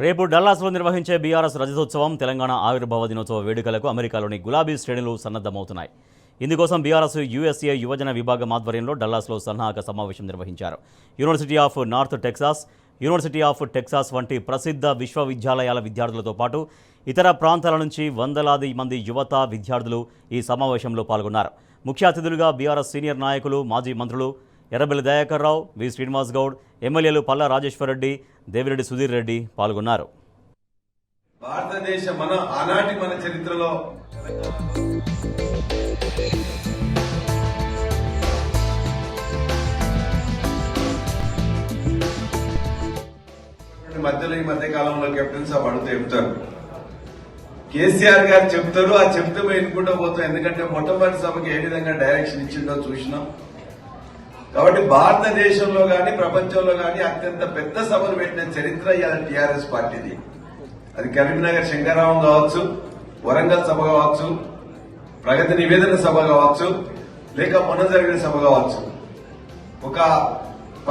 రేపు డల్లాస్లో నిర్వహించే బీఆర్ఎస్ రజతోత్సవం తెలంగాణ ఆవిర్భావ దినోత్సవ వేడుకలకు అమెరికాలోని గులాబీ శ్రేణులు సన్నద్ధమవుతున్నాయి. ఇందుకోసం బీఆర్ఎస్ యూఎస్ఏ యువజన విభాగం ఆధ్వర్యంలో డల్లాస్లో సన్నాహక సమావేశం నిర్వహించారు. University of north Texas, university of Texas వంటి ప్రసిద్ధ విశ్వవిద్యాలయాల విద్యార్థులతో పాటు ఇతర ప్రాంతాల నుంచి వందలాది మంది యువత విద్యార్థులు ఈ సమావేశంలో పాల్గొన్నారు. ముఖ్య అతిథులుగా బీఆర్ఎస్ సీనియర్ నాయకులు, మాజీ మంత్రులు ఎర్రబెల్లి దయాకర్ రావు, వి శ్రీనివాస్ గౌడ్, ఎమ్మెల్యేలు పల్లా రాజేశ్వర్ రెడ్డి, దేవిరెడ్డి సుధీర్ రెడ్డి పాల్గొన్నారు. భారతదేశ ఆనాటి మన చరిత్రలో మధ్యలో ఈ మధ్య కాలంలో కెప్టెన్ సాబ్ అడుగుతూ చెప్తారు, కేసీఆర్ గారు చెప్తారు, ఆ చెప్తే మేము ఎన్నుకుంటూ పోతాం. ఎందుకంటే మొట్టమొదటి సభకి ఏ విధంగా డైరెక్షన్ ఇచ్చిండో చూసినాం. కాబట్టి భారతదేశంలో గాని ప్రపంచంలో గాని అత్యంత పెద్ద సభలు పెట్టిన చరిత్ర ఇవాళ టీఆర్ఎస్ పార్టీది. అది కరీంనగర్ శంకరరావం కావచ్చు, వరంగల్ సభ కావచ్చు, ప్రగతి నివేదన సభ కావచ్చు, లేక మొన్న జరిగిన సభ కావచ్చు. ఒక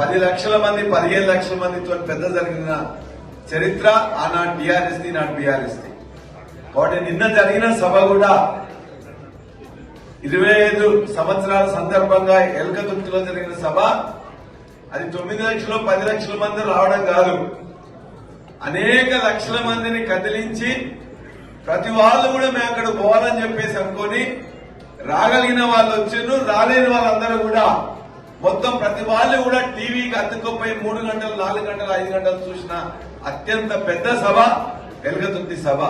10 లక్షల మంది 15 లక్షల మందితో పెద్ద జరిగిన చరిత్ర ఆనాడు టీఆర్ఎస్ ది, నాడు బీఆర్ఎస్ ది. కాబట్టి నిన్న జరిగిన సభ కూడా 25 సంవత్సరాల సందర్భంగా ఎల్కతుర్తిలో జరిగిన సభ. అది 9 లక్షలు 10 లక్షల మంది రావడం కాదు, అనేక లక్షల మందిని కదిలించి ప్రతి వాళ్ళు కూడా మేము అక్కడ పోవాలని చెప్పేసి అనుకొని రాగలిగిన వాళ్ళు వచ్చారు, రాలేని వాళ్ళందరూ కూడా మొత్తం ప్రతి వాళ్ళు కూడా టీవీకి అతుక్కుపోయి 3 గంటలు 4 గంటలు 5 గంటలు చూసిన అత్యంత పెద్ద సభ ఎల్కతుర్తి సభ.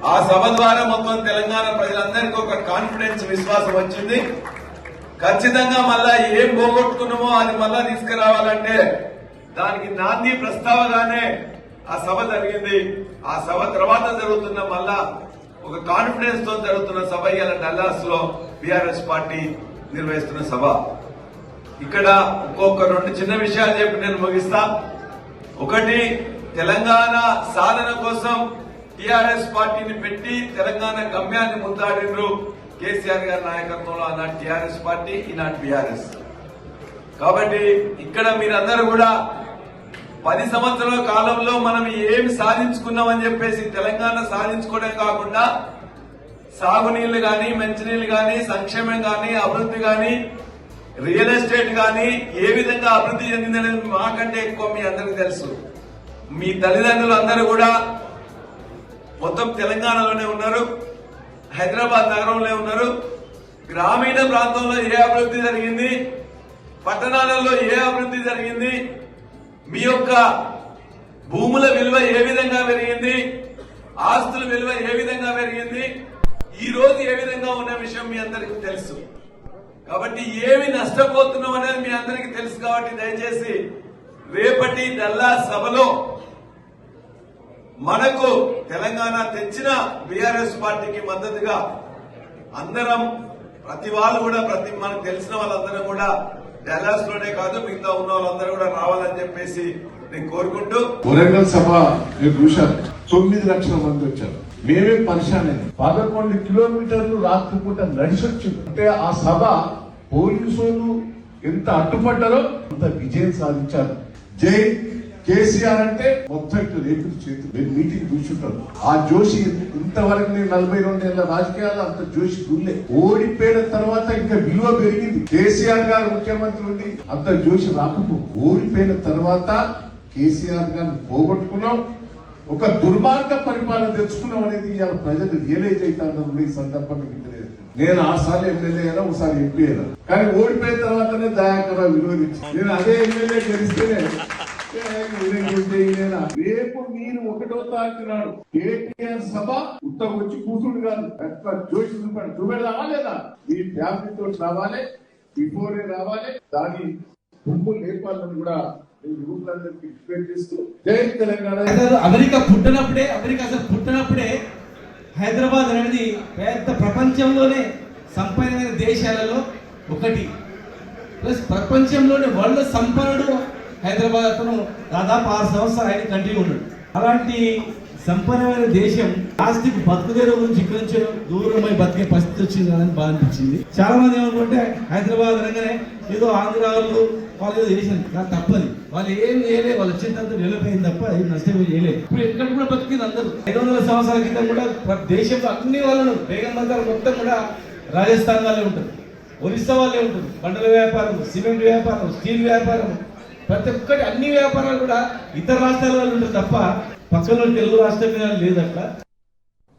ఆ సభ ద్వారా మొత్తం తెలంగాణ ప్రజలందరికీ ఒక కాన్ఫిడెన్స్, విశ్వాసం వచ్చింది. ఖచ్చితంగా మళ్ళా ఏం పోగొట్టుకున్నామో అది మళ్ళా తీసుకురావాలంటే దానికి నాంది ప్రస్తావగానే ఆ సభ జరిగింది. ఆ సభ తర్వాత జరుగుతున్న మళ్ళా ఒక కాన్ఫిడెన్స్ తో జరుగుతున్న సభ ఇవాళ డల్లాస్ లో బీఆర్ఎస్ పార్టీ నిర్వహిస్తున్న సభ. ఇక్కడ ఒక్కొక్క 2 చిన్న విషయాలు చెప్పి నేను ముగిస్తా. ఒకటి, తెలంగాణ సాధన కోసం టీఆర్ఎస్ పార్టీని పెట్టి తెలంగాణ గమ్యాన్ని ముందాడినరు కేసీఆర్ గారి నాయకత్వంలో ఆనాటి టీఆర్ఎస్ పార్టీ, ఈనాటి బీఆర్ఎస్. కాబట్టి ఇక్కడ మీరందరూ కూడా 10 సంవత్సరాల కాలంలో మనం ఏమి సాధించుకున్నామని చెప్పేసి తెలంగాణ సాధించుకోవడం కాకుండా సాగునీళ్లు గాని, మంచినీళ్లు గాని, సంక్షేమం గాని, అభివృద్ధి గాని, రియల్ ఎస్టేట్ గాని ఏ విధంగా అభివృద్ధి చెందిందనేది మాకంటే ఎక్కువ మీ అందరికీ తెలుసు. మీ తల్లిదండ్రులు అందరూ కూడా మొత్తం తెలంగాణలోనే ఉన్నారు, హైదరాబాద్ నగరంలో ఉన్నారు. గ్రామీణ ప్రాంతంలో ఏ అభివృద్ధి జరిగింది, పట్టణాలలో ఏ అభివృద్ధి జరిగింది, మీ యొక్క భూముల విలువ ఏ విధంగా పెరిగింది, ఆస్తుల విలువ ఏ విధంగా పెరిగింది, ఈ రోజు ఏ విధంగా ఉన్న విషయం మీ అందరికీ తెలుసు. కాబట్టి ఏమి నష్టపోతున్నాం అనేది మీ అందరికీ తెలుసు. కాబట్టి దయచేసి రేపటి డల్లా సభలో మనకు తెలంగాణ తెచ్చిన బీఆర్ఎస్ పార్టీకి మద్దతుగా అందరం, ప్రతి వాళ్ళు కూడా, మనకు తెలిసిన వాళ్ళందరం కూడా డల్లాస్ లోనే కాదు మిగతా ఉన్న వాళ్ళందరూ కూడా రావాలని చెప్పేసి నేను కోరుకుంటూ. వరంగల్ సభ మీరు చూశారు, 9 లక్షల మంది వచ్చారు. మేమే పరిశాన్ 11 కిలోమీటర్లు రాత్రిపూట నడిచొచ్చు. అంటే ఆ సభ పోలీసులు ఎంత అడ్డుపడ్డారో అంత విజయం సాధించారు. జై కేసీఆర్ అంటే మొత్తం రేపులు చేతులు. నేను మీటింగ్ చూసుంటాను. ఆ జోషి ఇంతవరకు నేను 42 ఏళ్ల రాజకీయాలు అంత జోషి గుళ్ళే. ఓడిపోయిన తర్వాత ఇంకా విలువ పెరిగింది. కేసీఆర్ గారు ముఖ్యమంత్రి ఉండి అంత జోషి రాకపో. ఓడిపోయిన తర్వాత కేసీఆర్ గారిని పోగొట్టుకున్నాం, ఒక దుర్మార్గ పరిపాలన తెచ్చుకున్నాం అనేది ఇవాళ ప్రజలు రియలైజ్ అవుతారు. ఈ సందర్భంగా నేను ఆసారి ఎమ్మెల్యే అయినా, ఒకసారి ఎంపీ అయినా, కానీ ఓడిపోయిన తర్వాతనే దయాకర విలువ ఇచ్చి నేను అదే ఎమ్మెల్యే గెలిస్తేనే. రేపు మీరు 1వ తారీఖు నాడు కేటీఆర్ సభ వచ్చి కూతురు కాదు, జోషి చూపెడదామా లేదా? మీ ఫ్యామిలీతో రావాలి, బిఫోరే రావాలి, దాని గుంపు నేర్పాలని కూడా అమెరికా అసలు పుట్టినప్పుడే హైదరాబాద్ అనేది పెద్ద ప్రపంచంలోనే సంపన్నమైన దేశాలలో ఒకటి. ప్లస్ ప్రపంచంలోనే వరల్డ్ సంపన్నుడు హైదరాబాద్. అతను దాదాపు 6 సంవత్సరాలు ఆయన కంటిన్యూ ఉన్నాడు. అలాంటి సంపన్నమైన దేశం ఆస్తికి బతుకుదేరు గురించి ఇక్కడి నుంచి దూరమై బతికే పరిస్థితి వచ్చింది అని బాగా అనిపించింది. చాలా మంది ఏమనుకుంటే హైదరాబాద్ అనగానే ఏదో ఆంధ్ర వాళ్ళు వాళ్ళు ఏదో చేసింది నాకు తప్పది. వాళ్ళు ఏం చేయలేదు, వాళ్ళు వచ్చినంత డెవలప్ అయింది తప్ప ఏం నష్టం చేయలేదు. ఇప్పుడు ఎక్కడ కూడా బతికింది అందరూ. 500 సంవత్సరాల క్రితం కూడా దేశంలో అన్ని వాళ్ళు బేగంబంగారు మొత్తం కూడా రాజస్థాన్ వాళ్ళే ఉంటారు, ఒరిస్సా వాళ్ళే ఉంటారు. బండల వ్యాపారం, సిమెంట్ వ్యాపారం, స్టీల్ వ్యాపారం, ప్రతి ఒక్కటి అన్ని వ్యాపారాలు కూడా ఇతర రాష్ట్రాల వాళ్ళు ఉంటారు తప్ప పక్కన తెలుగు రాష్ట్రం మీద లేదు అట్లా.